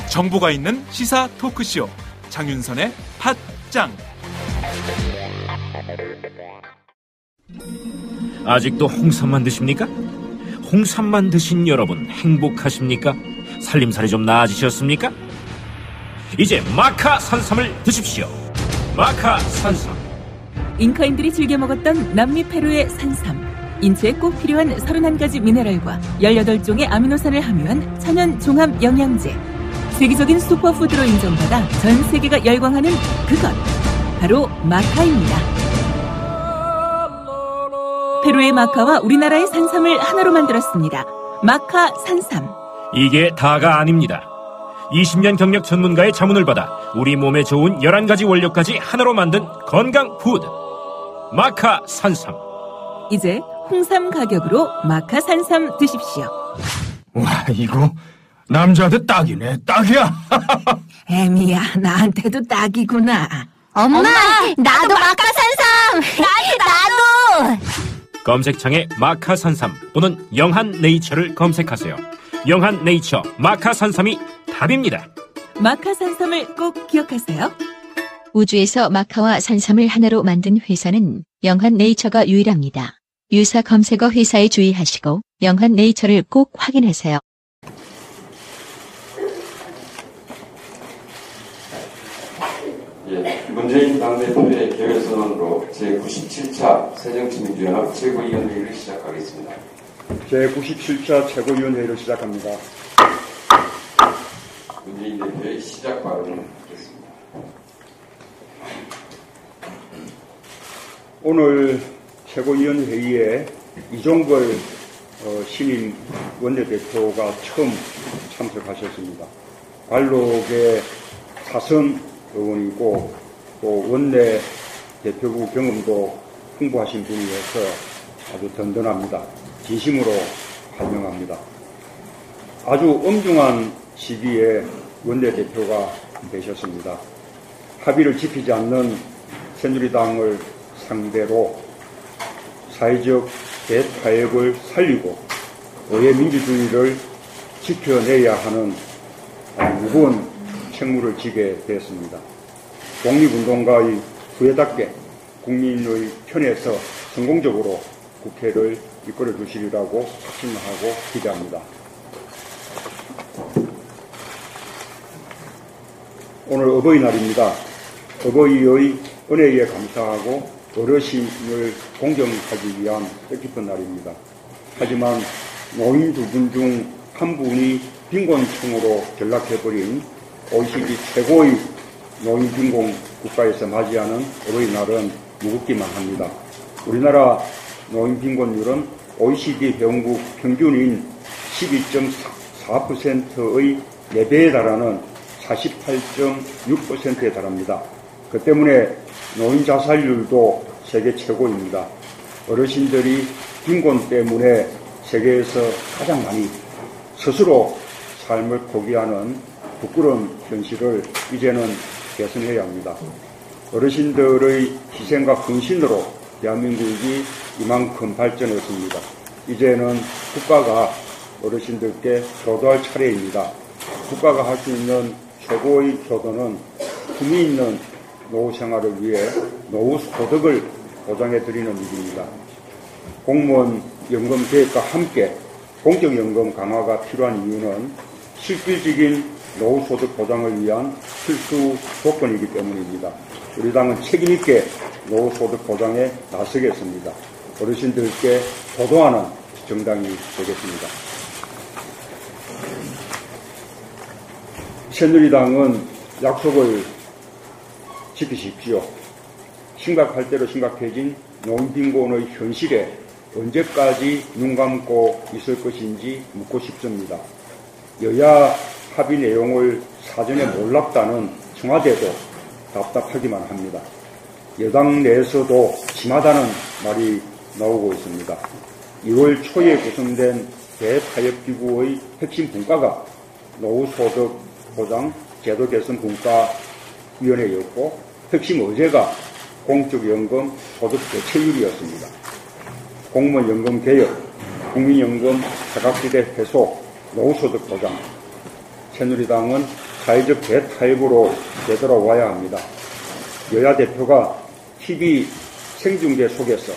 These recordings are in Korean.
정보가 있는 시사 토크쇼 장윤선의 팟짱. 아직도 홍삼만 드십니까? 홍삼만 드신 여러분 행복하십니까? 살림살이 좀 나아지셨습니까? 이제 마카 산삼을 드십시오. 마카 산삼. 잉카인들이 즐겨 먹었던 남미 페루의 산삼. 인체에 꼭 필요한 31가지 미네랄과 18종의 아미노산을 함유한 천연 종합 영양제. 세계적인 슈퍼푸드로 인정받아 전 세계가 열광하는 그것. 바로 마카입니다. 페루의 마카와 우리나라의 산삼을 하나로 만들었습니다. 마카 산삼. 이게 다가 아닙니다. 20년 경력 전문가의 자문을 받아 우리 몸에 좋은 11가지 원료까지 하나로 만든 건강 푸드. 마카 산삼. 이제 홍삼 가격으로 마카 산삼 드십시오. 와, 이거 남자한테 딱이네. 딱이야. 애미야, 나한테도 딱이구나. 엄마, 나도 마카산삼. 나도. 검색창에 마카산삼 또는 영한네이처를 검색하세요. 영한네이처 마카산삼이 답입니다. 마카산삼을 꼭 기억하세요. 우주에서 마카와 산삼을 하나로 만든 회사는 영한네이처가 유일합니다. 유사 검색어 회사에 주의하시고 영한네이처를 꼭 확인하세요. 문재인 당대표의 개별선언으로 제97차 새정치민주연합 최고위원회의를 시작하겠습니다. 제97차 최고위원회의를 시작합니다. 문재인 대표의 시작 발언을 듣겠습니다. 오늘 최고위원회의에 이종걸 신임 원내대표가 처음 참석하셨습니다. 관록의 사선 의원이고 또 원내 대표부 경험도 풍부하신 분이어서 아주 든든합니다. 진심으로 환영합니다. 아주 엄중한 시기에 원내대표가 되셨습니다. 합의를 지키지 않는 새누리당을 상대로 사회적 대타협을 살리고 의회 민주주의를 지켜내야 하는 무거운 책무를 지게 되었습니다. 독립운동가의 후예답게 국민의 편에서 성공적으로 국회를 이끌어 주시리라고 확신하고 기대합니다. 오늘 어버이날입니다. 어버이의 은혜에 감사하고 어르신을 공경하기 위한 뜻깊은 날입니다. 하지만 노인 두 분 중 한 분이 빈곤층으로 전락해버린 OECD 최고의 노인 빈곤 국가에서 맞이하는 어버이날은 무겁기만 합니다. 우리나라 노인 빈곤율은 OECD 회원국 평균인 12.4%의 4배에 달하는 48.6%에 달합니다. 그 때문에 노인 자살률도 세계 최고입니다. 어르신들이 빈곤 때문에 세계에서 가장 많이 스스로 삶을 포기하는 부끄러운 현실을 이제는 개선해야 합니다. 어르신들의 희생과 헌신으로 대한민국이 이만큼 발전했습니다. 이제는 국가가 어르신들께 효도할 차례입니다. 국가가 할 수 있는 최고의 효도는 품위 있는 노후 생활을 위해 노후 소득을 보장해드리는 일입니다. 공무원 연금 계획과 함께 공적연금 강화가 필요한 이유는 실질적인 노후소득 보장을 위한 필수 조건이기 때문입니다. 우리 당은 책임있게 노후소득 보장에 나서겠습니다. 어르신들께 효도하는 정당이 되겠습니다. 새누리당은 약속을 지키십시오. 심각할 대로 심각해진 노인빈곤의 현실에 언제까지 눈 감고 있을 것인지 묻고 싶습니다. 여야 합의 내용을 사전에 몰랐다는 청와대도 답답하기만 합니다. 여당 내에서도 심하다는 말이 나오고 있습니다. 2월 초에 구성된 대타협기구의 핵심 분과가 노후소득 보장 제도 개선 분과 위원회였고 핵심 의제가 공적연금 소득 대체율이었습니다. 공무원 연금 개혁, 국민연금 사각지대 해소, 노후소득 보장. 새누리당은 사회적 대타협으로 되돌아와야 합니다. 여야 대표가 TV 생중계 속에서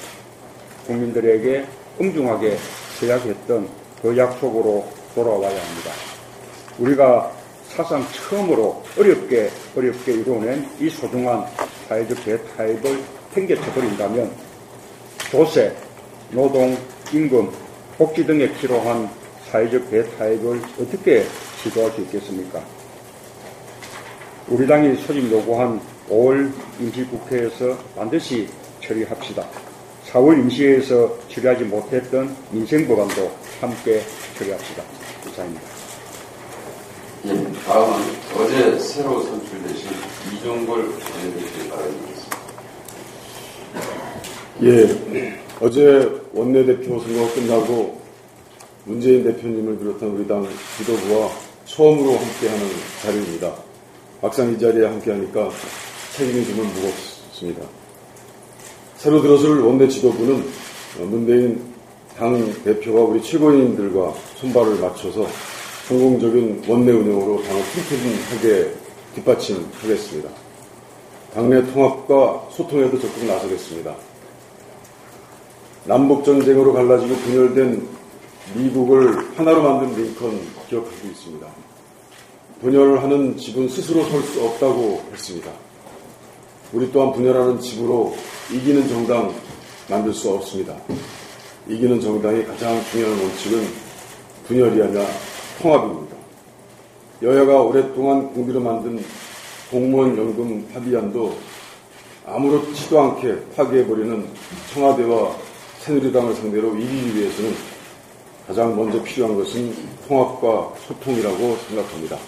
국민들에게 엄중하게 서약했던 그 약속으로 돌아와야 합니다. 우리가 사상 처음으로 어렵게 이루어낸 이 소중한 사회적 대타협을 팽개쳐버린다면 조세, 노동, 임금, 복지 등에 필요한 사회적 대타협을 어떻게 시도할 수 있겠습니까? 우리 당이 소집 요구한 5월 임시국회에서 반드시 처리합시다. 4월 임시회에서 처리하지 못했던 민생법안도 함께 처리합시다. 이상입니다. 예, 다음은 어제 새로 선출되신 이종걸 원내대표의 발언이겠습니다. 예, 어제 원내대표 선거가 끝나고 문재인 대표님을 비롯한 우리 당 지도부와 처음으로 함께하는 자리입니다. 막상 이 자리에 함께하니까 책임이 좀 무겁습니다. 새로 들어설 원내 지도부는 문재인 당 대표가 우리 최고위원들과 손발을 맞춰서 성공적인 원내 운영으로 당을 튼튼하게 뒷받침하겠습니다. 당내 통합과 소통에도 적극 나서겠습니다. 남북전쟁으로 갈라지고 분열된 미국을 하나로 만든 링컨 기억하고 있습니다. 분열하는 집은 스스로 설 수 없다고 했습니다. 우리 또한 분열하는 집으로 이기는 정당 만들 수 없습니다. 이기는 정당의 가장 중요한 원칙은 분열이 아니라 통합입니다. 여야가 오랫동안 공비로 만든 공무원 연금 합의안도 아무렇지도 않게 파기해버리는 청와대와 새누리당을 상대로 이기기 위해서는 가장 먼저 필요한 것은 통합과 소통이라고 생각합니다.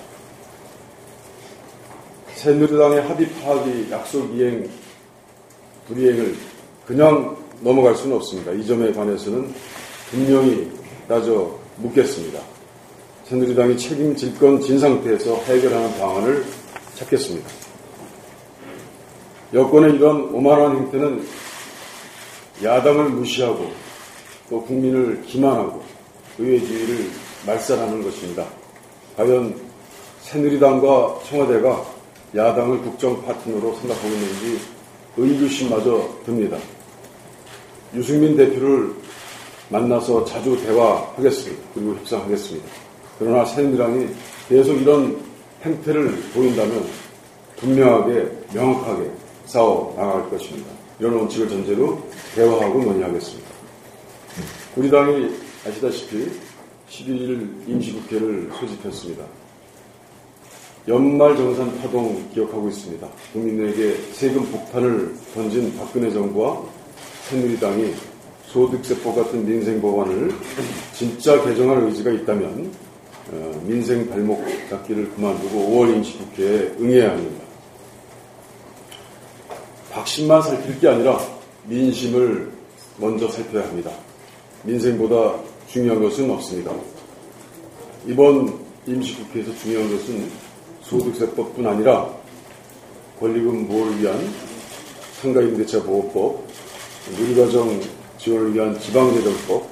새누리당의 합의 파기, 약속 이행, 불이행을 그냥 넘어갈 수는 없습니다. 이 점에 관해서는 분명히 따져 묻겠습니다. 새누리당이 책임질 건 진 상태에서 해결하는 방안을 찾겠습니다. 여권의 이런 오만한 행태는 야당을 무시하고 또 국민을 기만하고 의회주의를 말살하는 것입니다. 과연 새누리당과 청와대가 야당을 국정 파트너로 생각하고 있는지 의구심마저 듭니다. 유승민 대표를 만나서 자주 대화하겠습니다. 그리고 협상하겠습니다. 그러나 새누리당이 계속 이런 행태를 보인다면 분명하게 명확하게 싸워 나갈 것입니다. 이런 원칙을 전제로 대화하고 논의하겠습니다. 우리 당이 아시다시피 12일 임시국회를 소집했습니다. 연말정산 파동 기억하고 있습니다. 국민에게 세금 폭탄을 던진 박근혜 정부와 새누리당이 소득세법 같은 민생법안을 진짜 개정할 의지가 있다면 민생 발목 잡기를 그만두고 5월 임시국회에 응해야 합니다. 박심만 살필 게 아니라 민심을 먼저 살펴야 합니다. 민생보다 중요한 것은 없습니다. 이번 임시국회에서 중요한 것은 소득세법뿐 아니라 권리금 보호를 위한 상가임대차 보호법, 누리과정 지원을 위한 지방재정법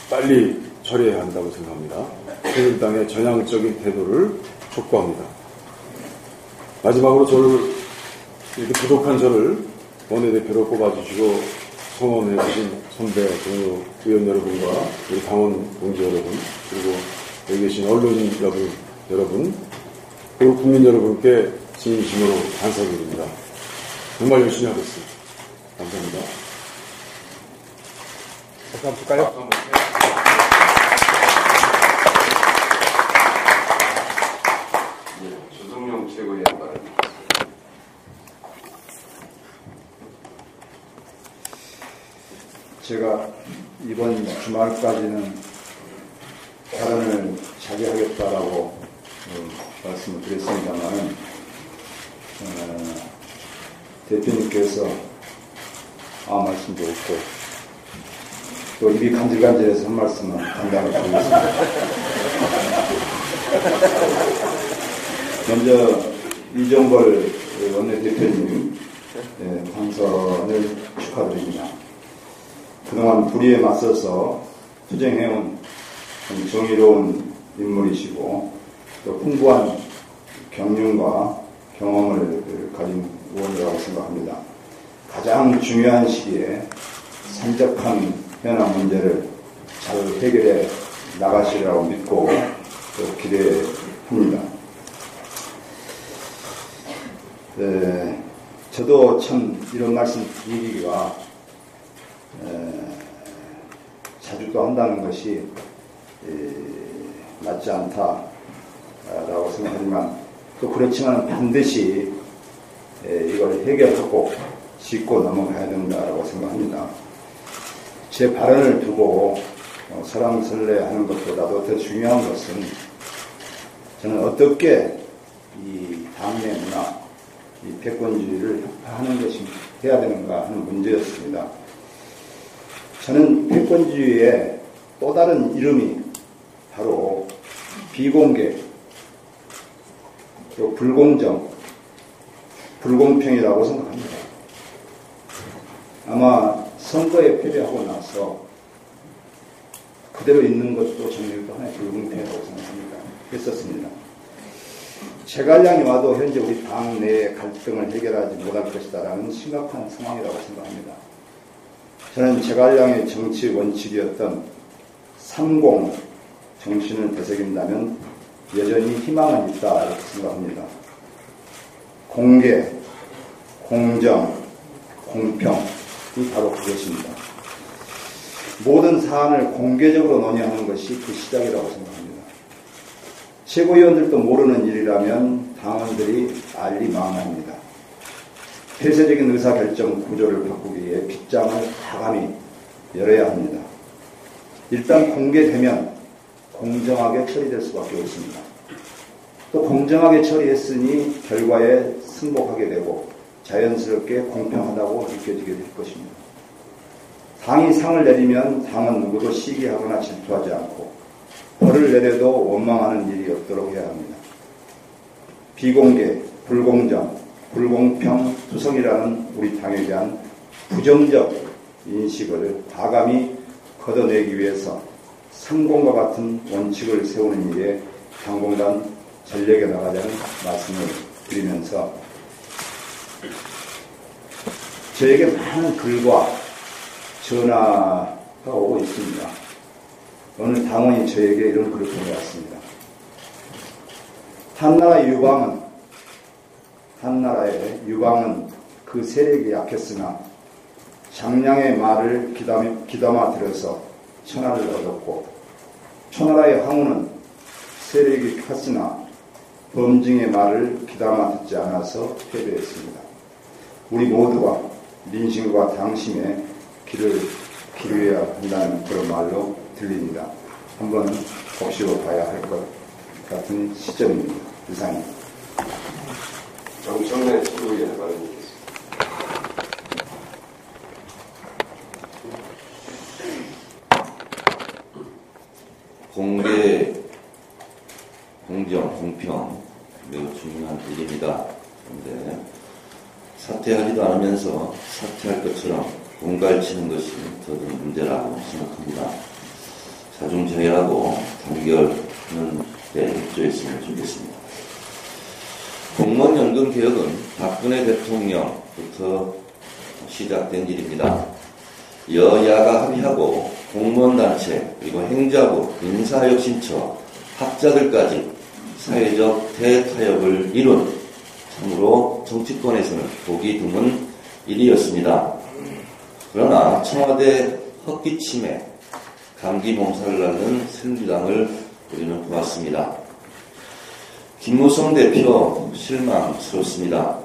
빨리 처리해야 한다고 생각합니다. 새누리당의 전향적인 태도를 촉구합니다. 마지막으로 이렇게 부족한 저를 원내대표로 뽑아주시고 성원해주신 선배, 동료, 의원 여러분과 우리 당원 동지 여러분, 그리고 여기 계신 언론인 여러분, 그리고 국민 여러분께 진심으로 감사드립니다. 정말 열심히 하겠습니다. 감사합니다. 박수 한번 칠까요? 예, 주성용 최고위원 발언입니다. 제가 이번 주말까지는 발언을 자제하겠다라고 말씀을 드렸습니다만 대표님께서 아무 말씀도 없고 또 입이 간질간질해서 한 말씀은 당당히 드리겠습니다. 먼저 이종걸 원내대표님 당선을 축하드립니다. 그동안 불의에 맞서서 투쟁해온 정의로운 인물이시고 또 풍부한 경륜과 경험을 가진 의원이라고 생각합니다. 가장 중요한 시기에 산적한 현안 문제를 잘 해결해 나가시리라고 믿고 또 기대합니다. 저도 참 이런 말씀 드리기가 자주 또 한다는 것이 맞지 않다라고 생각하지만 또 그렇지만 반드시 이걸 해결하고 짚고 넘어가야 된다라고 생각합니다. 제 발언을 두고 설왕설래하는 것보다도 더 중요한 것은 저는 어떻게 이 당내 문화, 이 패권주의를 혁파하는 것이 해야 되는가 하는 문제였습니다. 저는 패권주의의 또 다른 이름이 바로 비공개, 또 불공정, 불공평이라고 생각합니다. 아마 선거에 패배하고 나서 그대로 있는 것도 저는 또 하나의 불공평이라고 생각합니다. 했었습니다. 제갈량이 와도 현재 우리 당 내의 갈등을 해결하지 못할 것이다라는 심각한 상황이라고 생각합니다. 저는 제갈량의 정치 원칙이었던 30 정신을 되새긴다면 여전히 희망은 있다 이렇게 생각합니다. 공개, 공정, 공평이 바로 그것입니다. 모든 사안을 공개적으로 논의하는 것이 그 시작이라고 생각합니다. 최고위원들도 모르는 일이라면 당원들이 알리 마음합니다. 폐쇄적인 의사결정 구조를 바꾸기 위해 빗장을 과감히 열어야 합니다. 일단 공개되면 공정하게 처리될 수밖에 없습니다. 또 공정하게 처리했으니 결과에 승복하게 되고 자연스럽게 공평하다고 느껴지게 될 것입니다. 당이 상을 내리면 당은 누구도 시기하거나 질투하지 않고 벌을 내려도 원망하는 일이 없도록 해야 합니다. 비공개, 불공정, 불공평, 투성이라는 우리 당에 대한 부정적 인식을 과감히 걷어내기 위해서 상공과 같은 원칙을 세우는 일에 당공단 전력에 나가자는 말씀을 드리면서 저에게 많은 글과 전화가 오고 있습니다. 오늘 당원이 저에게 이런 글을 보내왔습니다. 한나라의 유방은 그 세력이 약했으나 장량의 말을 귀담아 들어서 천하를 얻었고 초나라의 황후는 세력이 컸으나 범증의 말을 귀담아 듣지 않아서 패배했습니다. 우리 모두가 민심과 당심에 귀를 기울여야 한다는 그런 말로 들립니다. 한번 곱씹어 봐야 할 것 같은 시점입니다. 이상입니다. 정청래 최고위원의 발언이겠습니다. 공개, 공정, 공평 매우 중요한 일입니다. 그런데 사퇴하지도 않으면서 사퇴할 것처럼 공갈치는 것이 더큰 문제라고 생각합니다. 자중자애하고 단결하는 데 협조했으면 좋겠습니다. 공무원연금 개혁은 박근혜 대통령부터 시작된 일입니다. 여야가 합의하고 공무원단체 그리고 행자부, 인사혁신처, 학자들까지 사회적 대타협을 이룬 참으로 정치권에서는 보기 드문 일이었습니다. 그러나 청와대 헛기침에 감기 몸살을 앓는 새누리당을 우리는 보았습니다. 김무성 대표 실망스럽습니다.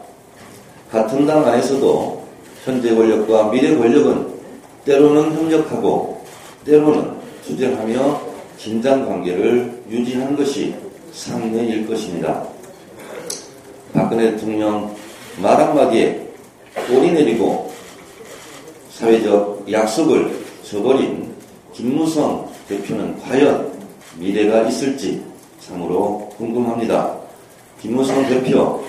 같은 당 안에서도 현재 권력과 미래 권력은 때로는 협력하고 때로는 투쟁하며 긴장관계를 유지하는 것이 상례일 것입니다. 박근혜 대통령 말 한마디에 꼬리 내리고 사회적 약속을 저버린 김무성 대표는 과연 미래가 있을지 참으로 궁금합니다. 김무성 대표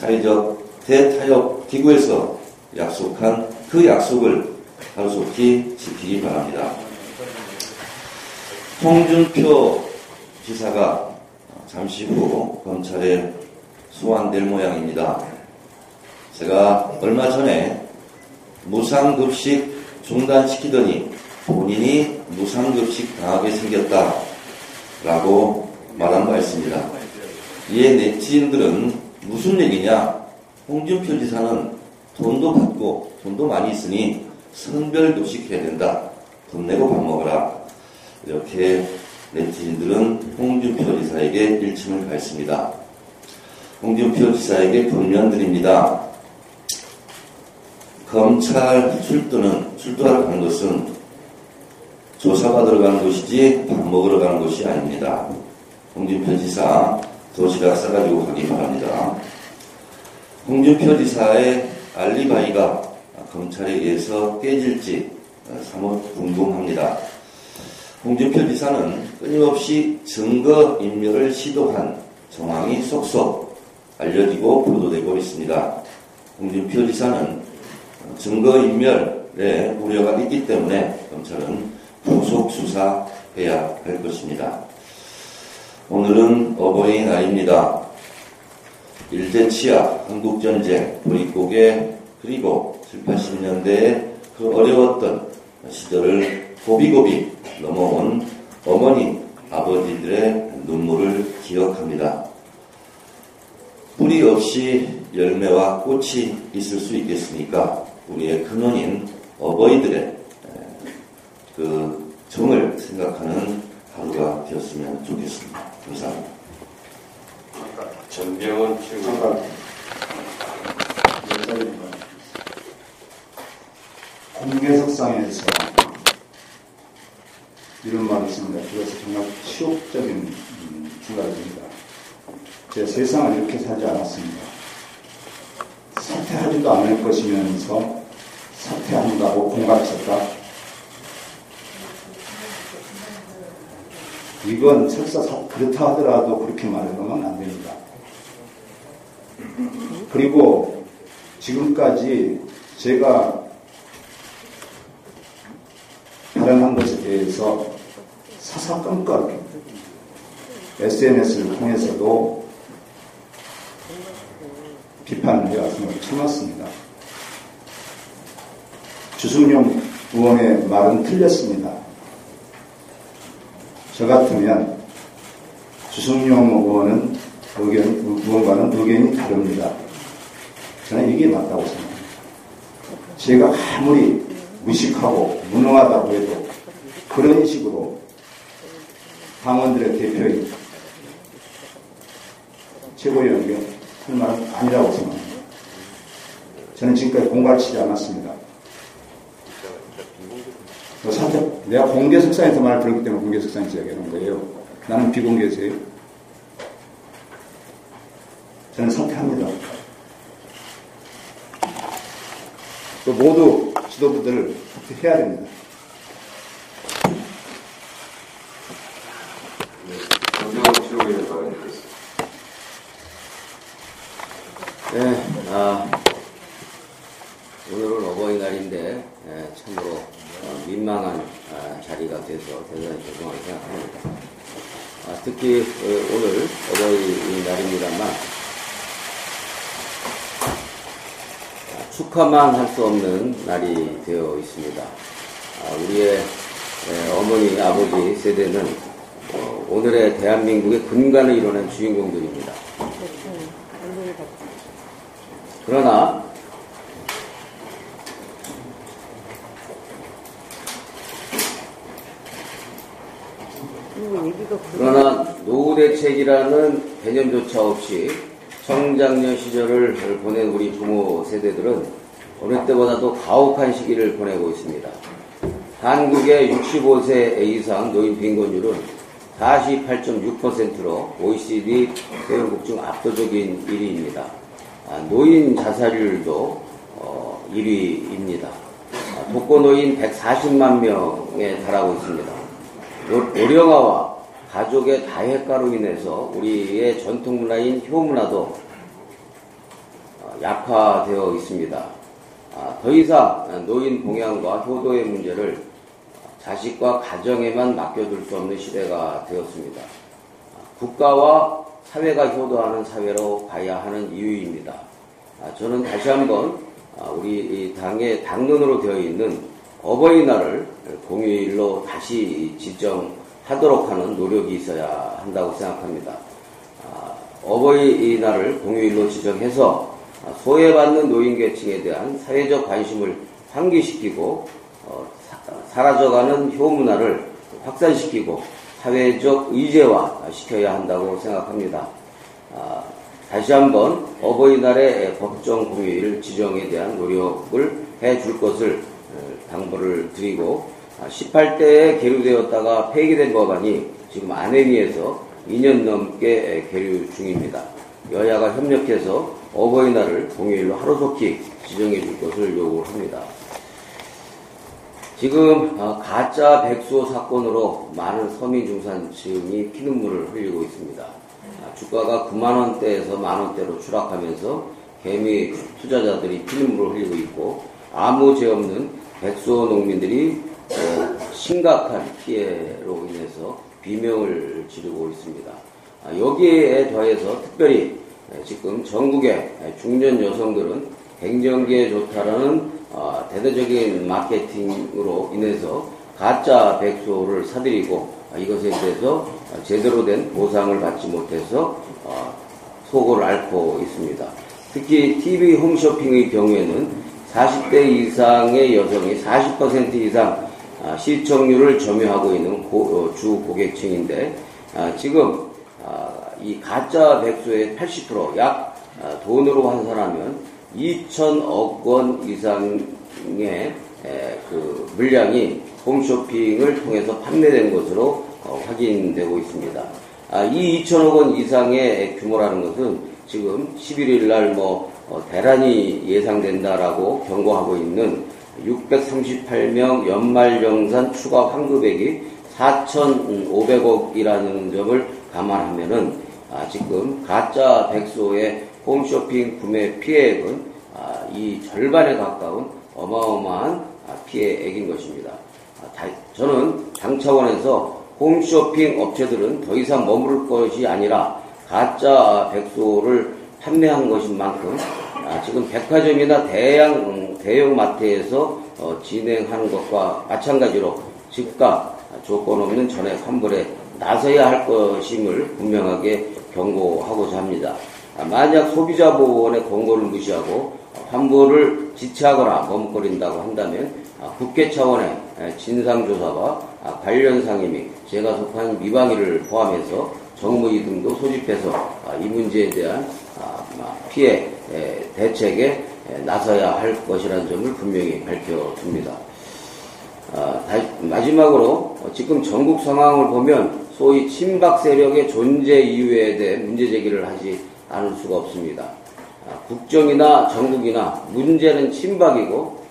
사회적 대타협 기구에서 약속한 그 약속을 하루속히 지키기 바랍니다. 홍준표 지사가 잠시 후 검찰에 소환될 모양입니다. 제가 얼마 전에 무상급식 중단시키더니 본인이 무상급식 당하게 생겼다라고 말한 바 있습니다. 이에 네티즌들은 무슨 얘기냐? 홍준표 지사는 돈도 받고 돈도 많이 있으니 선별급식 해야 된다. 돈 내고 밥 먹어라. 이렇게 네티즌들은 홍준표 지사에게 일침을 가했습니다. 홍준표 지사에게 분면드립니다. 검찰 출두하러 가는 것은 조사받으러 가는 것이지 밥 먹으러 가는 것이 아닙니다. 홍준표 지사 도시락 싸가지고 가기 바랍니다. 홍준표 지사의 알리바이가 검찰에 의해서 깨질지 사뭇 궁금합니다. 홍준표 지사는 끊임없이 증거인멸을 시도한 정황이 속속 알려지고 보도되고 있습니다. 홍준표 지사는 증거인멸에 우려가 있기 때문에 검찰은 구속 수사해야 할 것입니다. 오늘은 어버이날입니다. 일제치하, 한국전쟁, 보릿고개 그리고 7, 80년대의 그 어려웠던 시절을 고비고비 넘어온 어머니, 아버지들의 눈물을 기억합니다. 뿌리 없이 열매와 꽃이 있을 수 있겠습니까? 우리의 근원인 어버이들의 그 정을 생각하는 하루가 되었으면 좋겠습니다. 감사합니다. 전병헌 최고. 공개석상에서 이런 말을 했습니다. 그것은 정말 치욕적인 생각입니다. 제가 세상을 이렇게 살지 않았습니다. 사퇴하지도 않을 것이면서 사퇴한다고 공갈쳤다. 이건 설사 그렇다 하더라도 그렇게 말하면 안 됩니다. 그리고 지금까지 제가 발언한 것에 대해서 사사건건 SNS를 통해서도 비판을 해왔음을 참았습니다. 주승용 의원의 말은 틀렸습니다. 저 같으면 주승용 의원과는 의견이 다릅니다. 저는 이게 맞다고 생각합니다. 제가 아무리 무식하고 무능하다고 해도 그런 식으로 당원들의 대표인 최고위원에게 할 말은 아니라고 생각합니다. 저는 지금까지 공갈치지 않았습니다. 내가 공개석상에서 말을 들었기 때문에 공개석상에서 이야기하는 거예요. 나는 비공개세요. 저는 사퇴합니다. 또 모두 지도부들을 사퇴해야 됩니다. 전병헌 최고위원 발언드리겠습니다. 네, 오늘은 어버이날인데 참으로 민망한 자리가 돼서 대단히 죄송하게 생각합니다. 특히 오늘 어버이날입니다만 축하만 할 수 없는 날이 되어 있습니다. 우리의 어머니, 아버지 세대는 오늘의 대한민국의 근간을 이뤄낸 주인공들입니다. 그러나 노후 대책이라는 개념조차 없이 청장년 시절을 보낸 우리 부모 세대들은 어느 때보다도 가혹한 시기를 보내고 있습니다. 한국의 65세 이상 노인 빈곤율은 48.6%로 OECD 회원국 중 압도적인 1위입니다. 노인 자살률도 1위입니다. 독거노인 140만 명에 달하고 있습니다. 고령화와 가족의 다핵가로 인해서 우리의 전통문화인 효문화도 약화되어 있습니다. 더 이상 노인 봉양과 효도의 문제를 자식과 가정에만 맡겨둘 수 없는 시대가 되었습니다. 국가와 사회가 효도하는 사회로 가야 하는 이유입니다. 저는 다시 한번 우리 당의 당론으로 되어 있는 어버이날을 공휴일로 다시 지정하도록 하는 노력이 있어야 한다고 생각합니다. 어버이날을 공휴일로 지정해서 소외받는 노인계층에 대한 사회적 관심을 환기시키고 사라져가는 효문화를 확산시키고 사회적 의제화 시켜야 한다고 생각합니다. 다시 한번 어버이날의 법정 공휴일 지정에 대한 노력을 해줄 것을 당부를 드리고 18대에 계류되었다가 폐기된 법안이 지금 안행위에서 2년 넘게 계류 중입니다. 여야가 협력해서 어버이날을 공휴일로 하루속히 지정해 줄 것을 요구합니다. 지금 가짜 백수호 사건으로 많은 서민 중산층이 피눈물을 흘리고 있습니다. 주가가 9만원대에서 만원대로 추락하면서 개미 투자자들이 피눈물을 흘리고 있고 아무 죄 없는 백수호 농민들이 심각한 피해로 인해서 비명을 지르고 있습니다. 여기에 더해서 특별히 지금 전국의 중년 여성들은 갱년기에 좋다라는 대대적인 마케팅으로 인해서 가짜 백수호를 사들이고 이것에 대해서 제대로 된 보상을 받지 못해서 속을 앓고 있습니다. 특히 TV 홈쇼핑의 경우에는 40대 이상의 여성이 40% 이상 시청률을 점유하고 있는 주 고객층인데 지금 이 가짜 백수의 80% 약 돈으로 환산하면 2천억 원 이상의 그 물량이 홈쇼핑을 통해서 판매된 것으로 확인되고 있습니다. 이 2천억 원 이상의 규모라는 것은 지금 11일 날 대란이 예상된다라고 경고하고 있는 638명 연말정산 추가 환급액이 4,500억이라는 점을 감안하면은 지금 가짜 백수의 홈쇼핑 구매 피해액은 이 절반에 가까운 어마어마한 피해액인 것입니다. 저는 당 차원에서 홈쇼핑 업체들은 더 이상 머무를 것이 아니라 가짜 백수를 판매한 것인 만큼 지금 백화점이나 대형 마트에서 진행하는 것과 마찬가지로 즉각 조건 없는 전액 환불에 나서야 할 것임을 분명하게 경고하고자 합니다. 만약 소비자보호원의 권고를 무시하고 환불을 지체하거나 머뭇거린다고 한다면 국회 차원의 진상조사와 관련 상임위, 제가 속한 미방위를 포함해서 정무위 등도 소집해서 이 문제에 대한 피해 대책에 나서야 할 것이라는 점을 분명히 밝혀둡니다. 마지막으로 지금 전국 상황을 보면 소위 친박 세력의 존재 이유에 대해 문제 제기를 하지 않을 수가 없습니다. 국정이나 정국이나 문제는 친박이고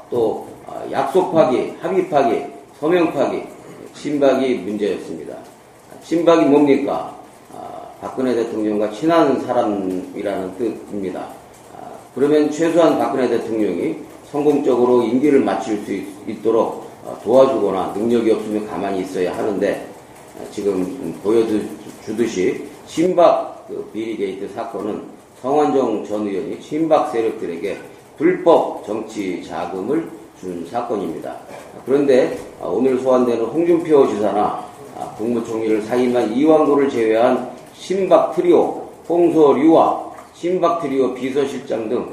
또 약속 파기, 합의 파기, 서명 파기, 친박이 문제였습니다. 친박이 뭡니까? 박근혜 대통령과 친한 사람이라는 뜻입니다. 그러면 최소한 박근혜 대통령이 성공적으로 임기를 마칠 수 있도록 도와주거나 능력이 없으면 가만히 있어야 하는데 지금 보여주듯이 친박 비리게이트 사건은 성완종 전 의원이 친박 세력들에게 불법 정치 자금을 준 사건입니다. 그런데 오늘 소환되는 홍준표 지사나 국무총리를 사임한 이완구를 제외한 친박 트리오, 홍소류와 친박 트리오 비서실장 등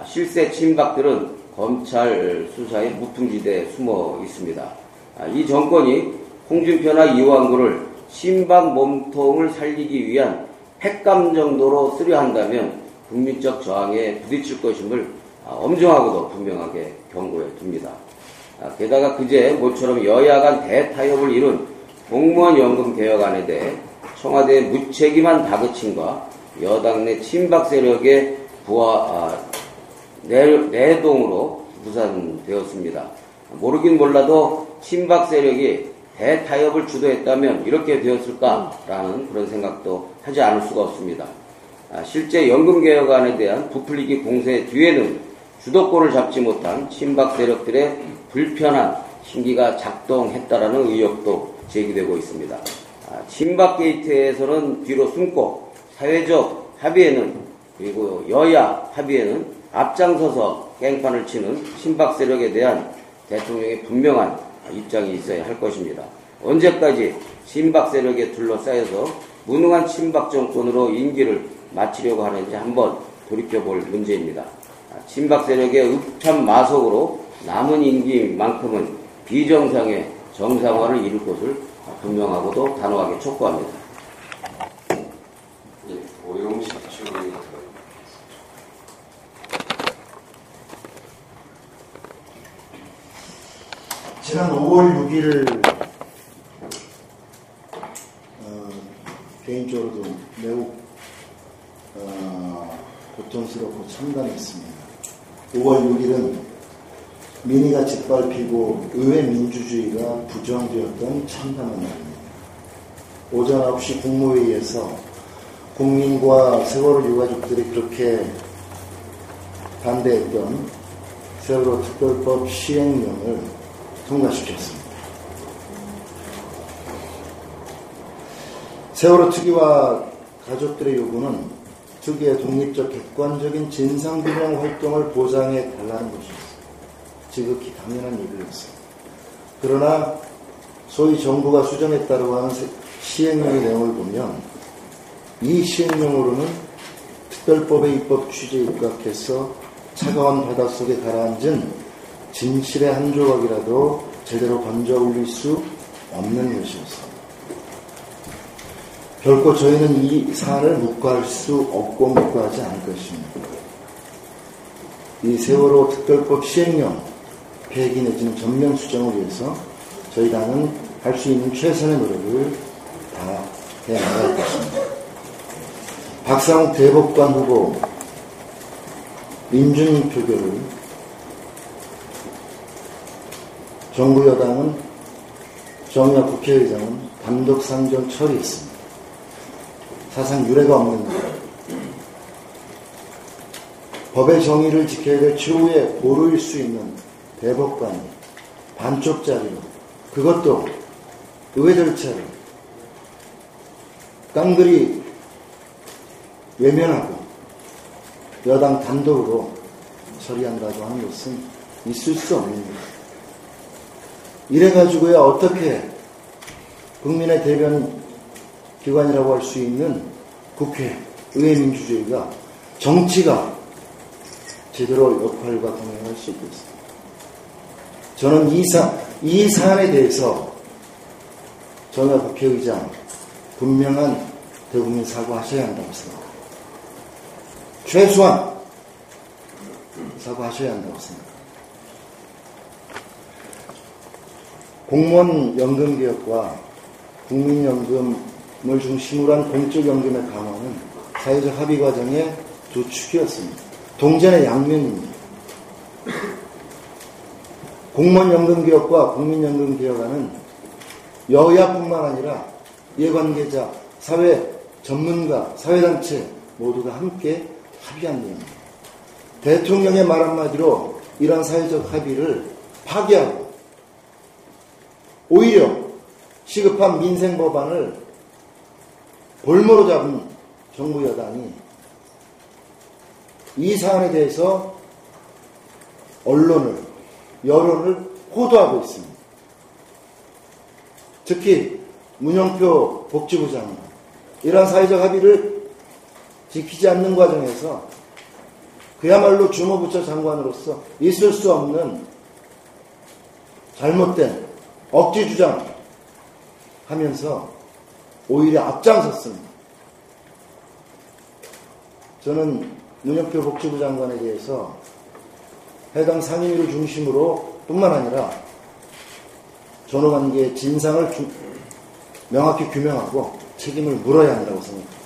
실세 친박들은 검찰 수사의 무풍지대에 숨어 있습니다. 이 정권이 홍준표나 이완구를 친박 몸통을 살리기 위한 팩감 정도로 쓰려 한다면 국민적 저항에 부딪힐 것임을 엄정하고도 분명하게 경고해 둡니다. 게다가 그제 모처럼 여야 간 대타협을 이룬 공무원 연금 개혁안에 대해 청와대의 무책임한 다그침과 여당 내 친박 세력의 내동으로 무산되었습니다. 모르긴 몰라도 친박 세력이 대타협을 주도했다면 이렇게 되었을까라는 그런 생각도 하지 않을 수가 없습니다. 실제 연금개혁안에 대한 부풀리기 공세 뒤에는 주도권을 잡지 못한 친박 세력들의 불편한 심기가 작동했다라는 의혹도 제기되고 있습니다. 친박 게이트에서는 뒤로 숨고 사회적 합의에는 그리고 여야 합의에는 앞장서서 깽판을 치는 친박 세력에 대한 대통령의 분명한 입장이 있어야 할 것입니다. 언제까지 친박 세력에 둘러싸여서 무능한 친박 정권으로 임기를 마치려고 하는지 한번 돌이켜볼 문제입니다. 친박 세력의 읍참 마속으로 남은 임기만큼은 비정상의 정상화를 이룰 것을 분명하고도 단호하게 촉구합니다. 오영식 최고위원. 지난 5월 6일 개인적으로도 매우 고통스럽고 참담했습니다. 5월 6일은 민의가 짓밟히고 의회 민주주의가 부정되었던 참담한 날입니다. 오전 9시 국무회의에서 국민과 세월호 유가족들이 그렇게 반대했던 세월호 특별법 시행령을 통과시켰습니다. 세월호 특위와 가족들의 요구는 특위의 독립적 객관적인 진상규명 활동을 보장해 달라는 것이었습니다. 지극히 당연한 얘기였습니다. 그러나 소위 정부가 수정했다고 하는 시행령의 내용을 보면 이 시행령으로는 특별법의 입법 취지에 입각해서 차가운 바닷속에 가라앉은 진실의 한 조각이라도 제대로 건져 올릴 수 없는 것이었습니다. 결코 저희는 이 사안을 묵과할 수 없고 묵과하지 않을 것입니다. 이 세월호 특별법 시행령 폐기 내지는 전면 수정을 위해서 저희 당은 할 수 있는 최선의 노력을 다 해나갈 것입니다. 박상욱 대법관 후보 인준 표결을 정부 여당은 정의와 국회의장은 단독 상정 처리했습니다. 사상 유례가 없는 일. 법의 정의를 지켜야 될 최후의 보루일 수 있는 대법관이 반쪽짜리로 그것도 의회 절차를 깡그리 외면하고 여당 단독으로 처리한다고 하는 것은 있을 수 없는 일. 이래가지고야 어떻게 국민의 대변 기관이라고 할 수 있는 국회, 의회 민주주의가 정치가 제대로 역할과 동행할 수 있겠습니다. 저는 이 사안에 대해서 전화 국회의장 분명한 대국민 사과하셔야 한다고 생각합니다. 최소한 사과하셔야 한다고 생각합니다. 공무원 연금 개혁과 국민연금을 중심으로 한 공적연금의 강화는 사회적 합의 과정의 두 축이었습니다. 동전의 양면입니다. 공무원연금 개혁과 국민연금 개혁안은 여야뿐만 아니라 이해관계자, 사회 전문가, 사회단체 모두가 함께 합의한 내용입니다. 대통령의 말 한마디로 이러한 사회적 합의를 파기하고 오히려 시급한 민생 법안을 볼모로 잡은 정부 여당이 이 사안에 대해서 여론을 호도하고 있습니다. 특히 문영표 복지부 장관, 이러한 사회적 합의를 지키지 않는 과정에서 그야말로 주무부처 장관으로서 있을 수 없는 잘못된 억지 주장하면서 오히려 앞장섰습니다. 저는 문영표 복지부 장관에 대해서 해당 상임위를 중심으로 뿐만 아니라 전후관계의 진상을 명확히 규명하고 책임을 물어야 한다고 생각합니다.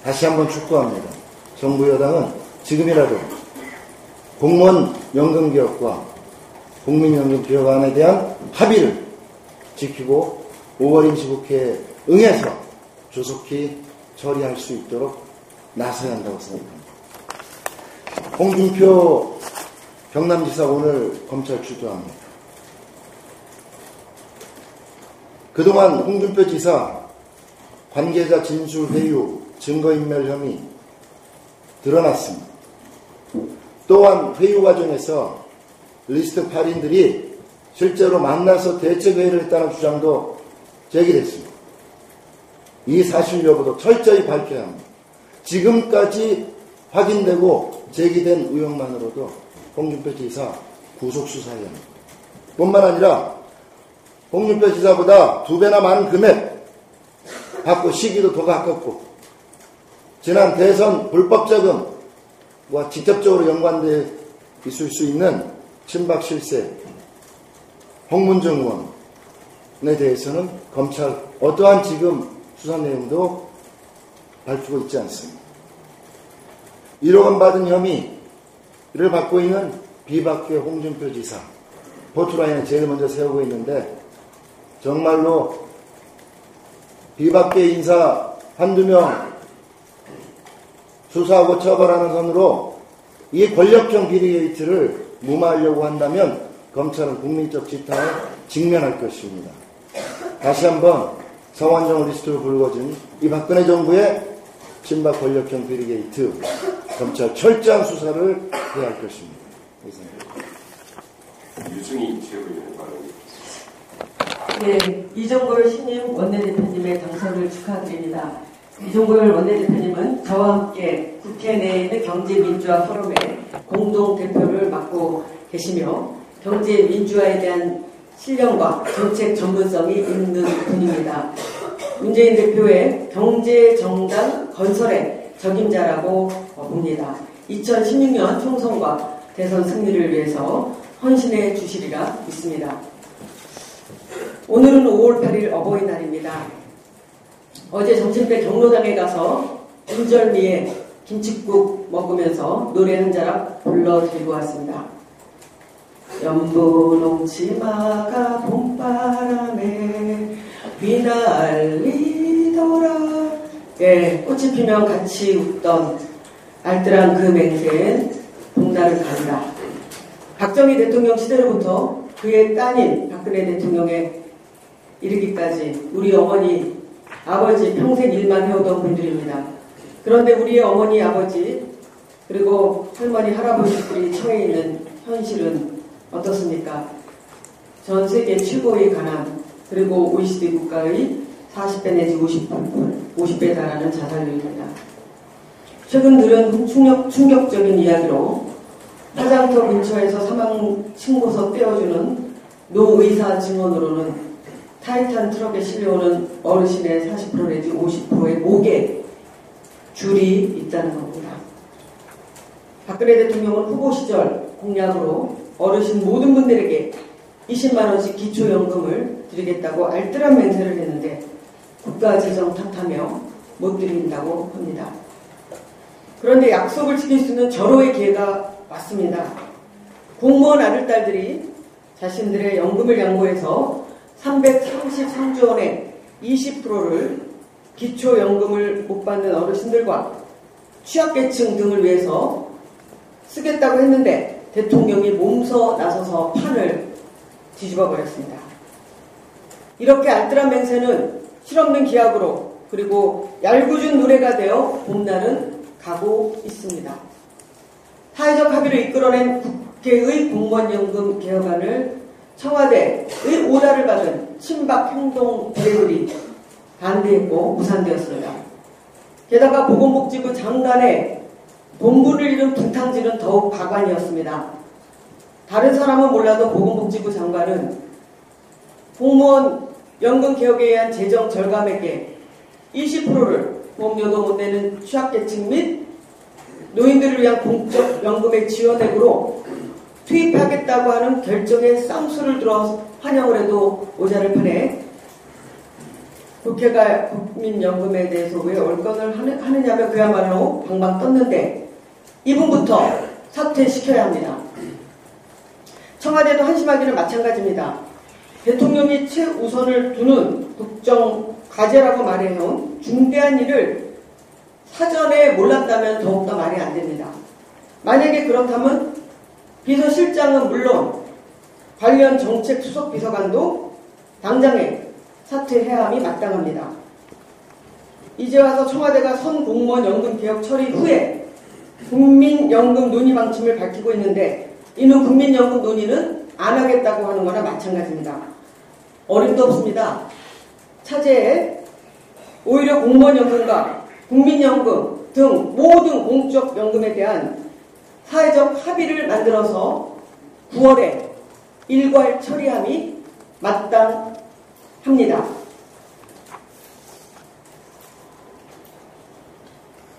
다시 한번 촉구합니다. 정부 여당은 지금이라도 공무원 연금 개혁과 국민연금 개혁안에 대한 합의를 지키고 5월 임시국회에 응해서 조속히 처리할 수 있도록 나서야 한다고 생각합니다. 홍준표 경남지사 오늘 검찰 출두합니다. 그동안 홍준표 지사 관계자 진술 회유, 증거인멸 혐의 드러났습니다. 또한 회유 과정에서 리스트 8인들이 실제로 만나서 대책회의를 했다는 주장도 제기됐습니다. 이 사실 여부도 철저히 밝혀야 합니다. 지금까지 확인되고 제기된 의혹만으로도 홍준표 지사 구속수사해야 합니다. 뿐만 아니라 홍준표 지사보다 2배나 많은 금액 받고 시기도 더 가깝고 지난 대선 불법자금과 직접적으로 연관되어 있을 수 있는 친박 실세 홍문정 의원에 대해서는 검찰 어떠한 지금 수사 내용도 밝히고 있지 않습니다. 1억 원 받은 혐의를 받고 있는 비박계 홍준표 지사 포트라인에 제일 먼저 세우고 있는데 정말로 비박계 인사 한두 명 수사하고 처벌하는 선으로 이 권력형 비리게이트를 무마하려고 한다면 검찰은 국민적 지탄에 직면할 것입니다. 다시 한번 성완종 리스트로 불거진 이 박근혜 정부의 친박 권력형 비리게이트 검찰 철저한 수사를 해야 할 것입니다. 유승희 최고위원 발언입니다. 네, 이종걸 신임 원내대표님의 당선을 축하드립니다. 이종걸 원내대표님은 저와 함께 국회 내에 있는 경제민주화 포럼의 공동대표를 맡고 계시며 경제민주화에 대한 신령과 정책 전문성이 있는 분입니다. 문재인 대표의 경제정당 건설의 적임자라고 봅니다. 2016년 총선과 대선 승리를 위해서 헌신해 주시리라 믿습니다. 오늘은 5월 8일 어버이날입니다. 어제 점심때 경로당에 가서 인절미에 김칫국 먹으면서 노래 한 자락 불러드리고 왔습니다. 연분홍치마가 봄바람에 휘날리더라. 예, 꽃이 피면 같이 웃던 알뜰한 그 맹세엔 봄날을 간다. 박정희 대통령 시대로부터 그의 따님 박근혜 대통령에 이르기까지 우리 어머니, 아버지 평생 일만 해오던 분들입니다. 그런데 우리의 어머니, 아버지 그리고 할머니, 할아버지들이 처해 있는 현실은 어떻습니까? 전 세계 최고의 가난 그리고 OECD 국가의 40배 내지 50배 달하는 자살률입니다. 최근 들은 충격적인 이야기로 화장터 근처에서 사망 신고서 떼어주는 노의사 증언으로는 타이탄 트럭에 실려오는 어르신의 40% 내지 50%의 목에 줄이 있다는 겁니다. 박근혜 대통령은 후보 시절 공약으로 어르신 모든 분들에게 20만원씩 기초연금을 드리겠다고 알뜰한 맹세를 했는데 국가 재정 탓하며 못 드린다고 합니다. 그런데 약속을 지킬 수 있는 절호의 기회가 왔습니다. 공무원 아들딸들이 자신들의 연금을 양보해서 333조 원의 20%를 기초연금을 못 받는 어르신들과 취약계층 등을 위해서 쓰겠다고 했는데 대통령이 몸서 나서서 판을 뒤집어 버렸습니다. 이렇게 알뜰한 맹세는 실없는 기약으로 그리고 얄궂은 노래가 되어 봄날은 가고 있습니다. 사회적 합의를 이끌어낸 국회의 공무원연금 개혁안을 청와대의 오다를 받은 친박 행동 부대들이 반대했고 무산되었습니다. 게다가 보건복지부 장관의 본분을 잃은 분탕질은 더욱 가관이었습니다. 다른 사람은 몰라도 보건복지부 장관은 공무원 연금 개혁에 의한 재정 절감액의 20%를 보험료도 못 내는 취약계층 및 노인들을 위한 공적 연금의 지원액으로 투입하겠다고 하는 결정에 쌍수를 들어 환영을 해도 모자를 판에 국회가 국민연금에 대해서 왜 얼건을 하느냐며 그야말로 방방 떴는데 이분부터 사퇴시켜야 합니다. 청와대도 한심하기는 마찬가지입니다. 대통령이 최우선을 두는 국정 과제라고 말해온 중대한 일을 사전에 몰랐다면 더욱더 말이 안 됩니다. 만약에 그렇다면 비서실장은 물론 관련 정책 수석 비서관도 당장에 사퇴해야 함이 마땅합니다. 이제 와서 청와대가 선 공무원 연금 개혁 처리 후에 국민연금 논의 방침을 밝히고 있는데 이는 국민연금 논의는 안 하겠다고 하는 거나 마찬가지입니다. 어림도 없습니다. 차제에 오히려 공무원연금과 국민연금 등 모든 공적 연금에 대한 사회적 합의를 만들어서 9월에 일괄 처리함이 마땅합니다.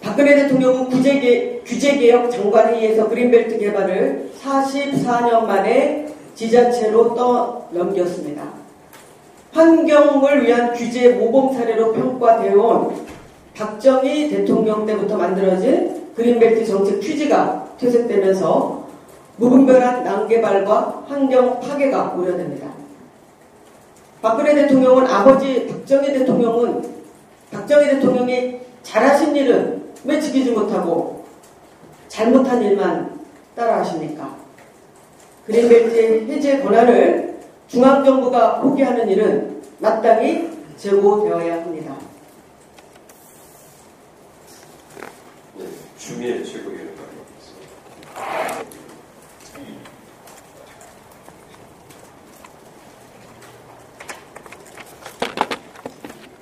박근혜 대통령은 규제개혁 장관회의에서 그린벨트 개발을 44년 만에 지자체로 떠넘겼습니다. 환경을 위한 규제 모범 사례로 평가되어 온 박정희 대통령 때부터 만들어진 그린벨트 정책 취지가 퇴색되면서 무분별한 난개발과 환경 파괴가 우려됩니다. 박근혜 대통령은 아버지 박정희 대통령이 잘하신 일은 왜 지키지 못하고 잘못한 일만 따라하십니까? 그린벨트의 해제 권한을 중앙정부가 포기하는 일은 마땅히 제고되어야 합니다. 네, 주미애 최고위원을 발언하겠습니다.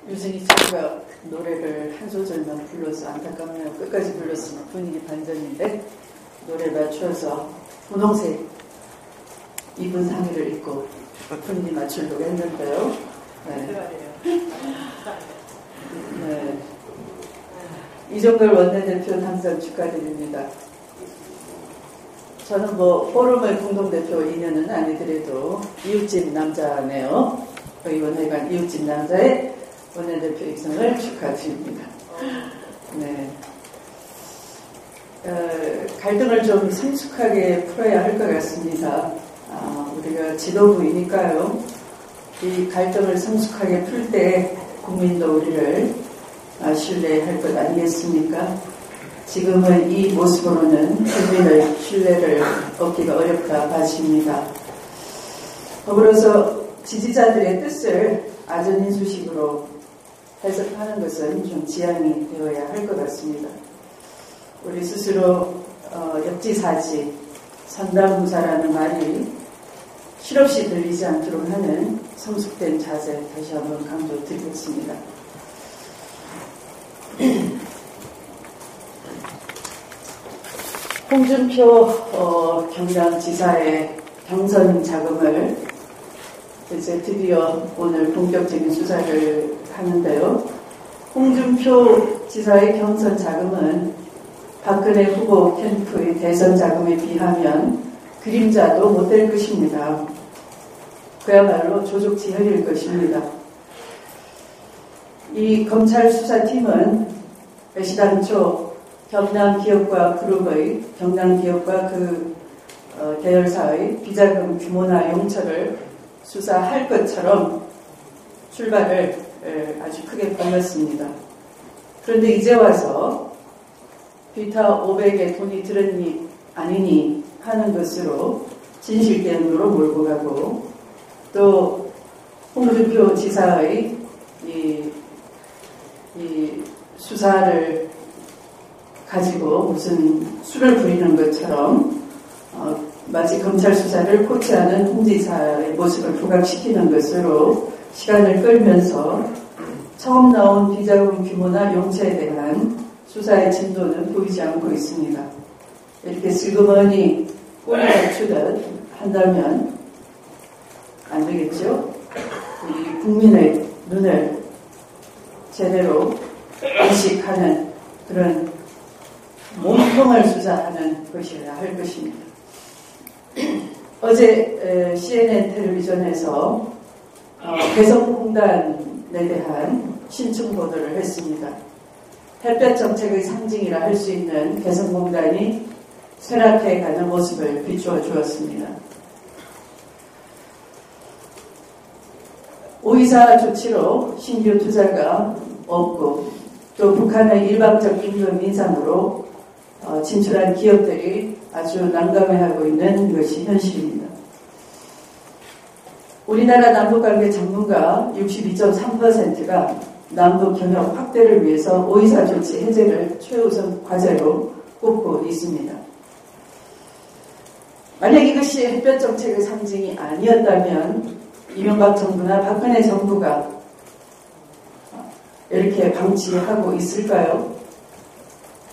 유승희 친구가 노래를 한 소절만 불러서 안타깝네요. 끝까지 불렀으면 분위기 반전인데 노래 맞춰서 분홍색 입은 상의를 입고 분위기 맞추려고 했는데요. 네. 네. 이종걸 원내대표는 항상 축하드립니다. 저는 포럼의 공동대표 인연은 아니더라도 이웃집 남자네요. 의원회관 이웃집 남자의 원내대표 입성을 축하드립니다. 네. 갈등을 좀 성숙하게 풀어야 할 것 같습니다. 우리가 지도부이니까요. 이 갈등을 성숙하게 풀 때 국민도 우리를 신뢰할 것 아니겠습니까? 지금은 이 모습으로는 국민의 신뢰를 얻기가 어렵다 봐집니다. 더불어서 지지자들의 뜻을 아전인수식으로 해석하는 것은 좀 지양이 되어야 할 것 같습니다. 우리 스스로 역지사지, 선담후사라는 말이 실없이 들리지 않도록 하는 성숙된 자세 다시 한번 강조드리겠습니다. 홍준표 경남지사의 경선 자금을 이제 드디어 오늘 본격적인 수사를 하는데요. 홍준표 지사의 경선 자금은 박근혜 후보 캠프의 대선 자금에 비하면 그림자도 못될 것입니다. 그야말로 조족지혈일 것입니다. 이 검찰 수사팀은 애시당초 경남기업과 그룹의 경남기업과 그 계열사의 비자금 규모나 용처를 수사할 것처럼 출발을 아주 크게 벌였습니다. 그런데 이제 와서 비타 500에 돈이 들었니 아니니 하는 것으로 진실대응으로 몰고 가고 또 홍준표 지사의 이 수사를 가지고 무슨 수를 부리는 것처럼 마치 검찰 수사를 코치하는 홍 지사의 모습을 부각시키는 것으로 시간을 끌면서 처음 나온 비자금 규모나 용처에 대한 수사의 진도는 보이지 않고 있습니다. 이렇게 슬그머니 꼬리 맞추듯 한다면 안 되겠죠? 이 국민의 눈을 제대로 인식하는 그런 몸통을 수사하는 것이어야 할 것입니다. 어제 CNN 텔레비전에서 개성공단에 대한 신청 보도를 했습니다. 햇볕 정책의 상징이라 할 수 있는 개성공단이 쇠락해 가는 모습을 비추어 주었습니다. 오이사 조치로 신규 투자가 없고 또 북한의 일방적 임금 인상으로 진출한 기업들이 아주 난감해하고 있는 것이 현실입니다. 우리나라 남북관계 전문가 62.3%가 남북 경협 확대를 위해서 오이사 조치 해제를 최우선 과제로 꼽고 있습니다. 만약 이것이 햇볕 정책의 상징이 아니었다면 이명박 정부나 박근혜 정부가 이렇게 방치하고 있을까요?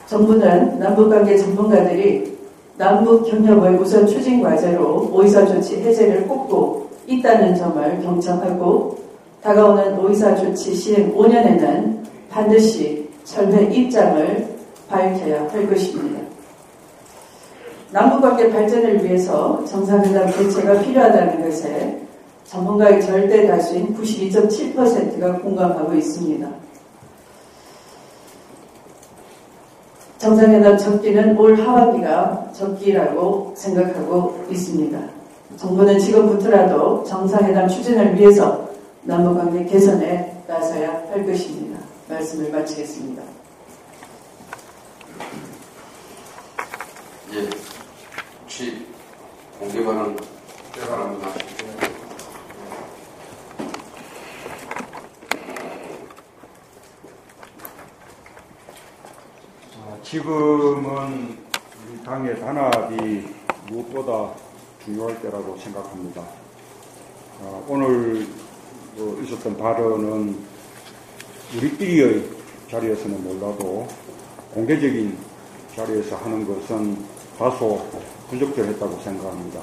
정부는 남북관계 전문가들이 남북 경협의 우선 추진 과제로 오이사 조치 해제를 꼽고 있다는 점을 경청하고 다가오는 오이사 조치 시행 5년에는 반드시 철회 입장을 밝혀야 할 것입니다. 남북관계 발전을 위해서 정상회담 개최가 필요하다는 것에 전문가의 절대 다수인 92.7%가 공감하고 있습니다. 정상회담 적기는 올 하반기가 적기라고 생각하고 있습니다. 정부는 지금부터라도 정상회담 추진을 위해서 남북관계 개선에 나서야 할 것입니다. 말씀을 마치겠습니다. 예, 혹시 공개 발언 바랍니다. 지금은 우리 당의 단합이 무엇보다 중요할 때라고 생각합니다. 오늘 있었던 발언은 우리끼리의 자리에서는 몰라도 공개적인 자리에서 하는 것은 다소 부적절했다고 생각합니다.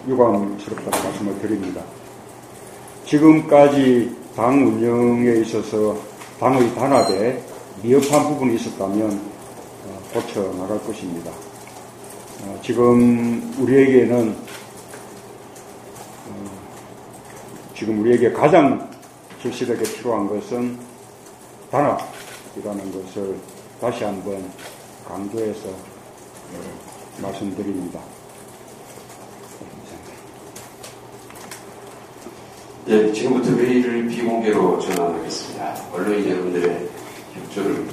유감스럽다는 말씀을 드립니다. 지금까지 당 운영에 있어서 당의 단합에 미흡한 부분이 있었다면 고쳐 나갈 것입니다. 지금 우리에게 가장 절실하게 필요한 것은 단합이라는 것을 다시 한번 강조해서 말씀드립니다. 예, 지금부터 회의를 비공개로 전환하겠습니다. 언론인 여러분들의 협조를